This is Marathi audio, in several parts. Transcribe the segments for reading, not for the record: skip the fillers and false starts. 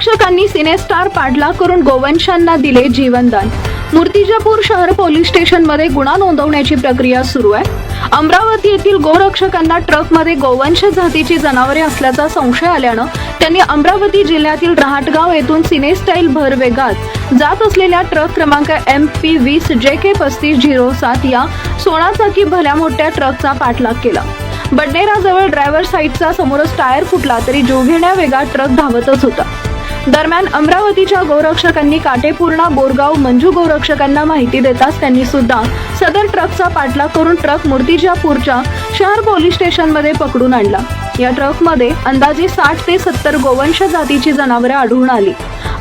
गोरक्षकांनी सिनेस्टार पाडला करून गोवंशांना दिले जीवनदान। मूर्तिजापूर शहर पोलीस स्टेशनमध्ये गुन्हा नोंदवण्याची प्रक्रिया सुरू आहे। अमरावती येथील गोरक्षकांना ट्रकमध्ये गोवंश जातीची जनावरे असल्याचा संशय आल्यानं त्यांनी अमरावती जिल्ह्यातील रहाटगाव येथून सिनेस्टाईल भर वेगात जात असलेल्या ट्रक क्रमांक MP20 JK 3507 या 16 चाकी भल्या मोठ्या ट्रकचा पाठलाग केला। बडनेराजवळ ड्रायव्हर साईडचा समोरच टायर फुटला तरी जीवघेण्या वेगात ट्रक धावतच होता। दरम्यान अमरावतीच्या गोरक्षकांनी काटेपूर्णा बोरगाव मंजू गोरक्षकांना माहिती देताच त्यांनी सुद्धा सदर ट्रकचा पाठलाग करून ट्रक मूर्तिजापूरच्या शहर पोलीस स्टेशनमध्ये पकडून आणला। या ट्रकमध्ये अंदाजे 60 ते 70 गोवंश जातीची जनावरे आढळून आली।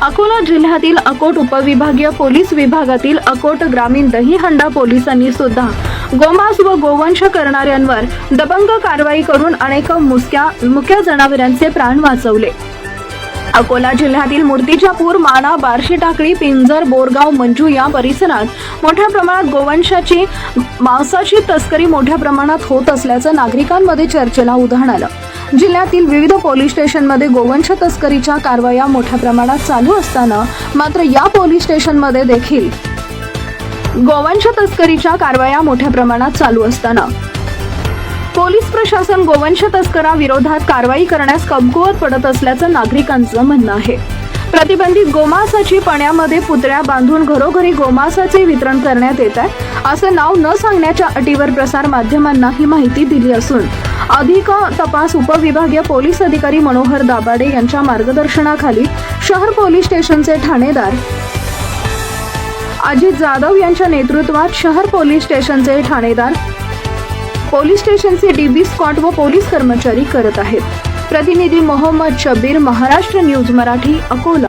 अकोला जिल्ह्यातील अकोट उपविभागीय पोलीस विभागातील अकोट ग्रामीण दहीहंडा पोलिसांनी सुद्धा गोमांस व गोवंश करणाऱ्यांवर दबंग कारवाई करून अनेक मुक्या जनावरांचे प्राण वाचवले। अकोला जिल्ह्यातील मूर्तिजापूर, माणा, बार्शी टाकळी, पिंजर, बोरगाव, मंजू या परिसरात मोठ्या प्रमाणात गोवंशाची मांसाची तस्करी मोठ्या प्रमाणात होत असल्याचं नागरिकांमध्ये चर्चेला उधाण आलं। जिल्ह्यातील विविध पोलीस स्टेशनमध्ये गोवंश तस्करीच्या कारवाया मोठ्या प्रमाणात चालू असताना मात्र या पोलीस स्टेशनमध्ये देखील गोवंश तस्करीच्या कारवाया मोठ्या प्रमाणात चालू असताना पोलीस प्रशासन गोवंश तस्करांविरोधात कारवाई करण्यास कमकुवत पडत असल्याचं नागरिकांचं म्हणणं आहे। प्रतिबंधित गोमांसाची पण्यामध्ये पुतळ्या बांधून घरोघरी गोमांसाचे वितरण करण्यात येत आहे असं नाव न सांगण्याच्या अटीवर प्रसार माध्यमांना ही माहिती दिली असून अधिक तपास उपविभागीय पोलीस अधिकारी मनोहर दाभाडे यांच्या मार्गदर्शनाखाली शहर पोलीस स्टेशनचे ठाणेदार अजित जाधव यांच्या नेतृत्वात शहर पोलीस स्टेशनचे ठाणेदार, पोलीस स्टेशनचे DB स्क्वॉड व पोलीस कर्मचारी करत आहेत। प्रतिनिधी मोहम्मद शब्बीर, महाराष्ट्र न्यूज मराठी, अकोला।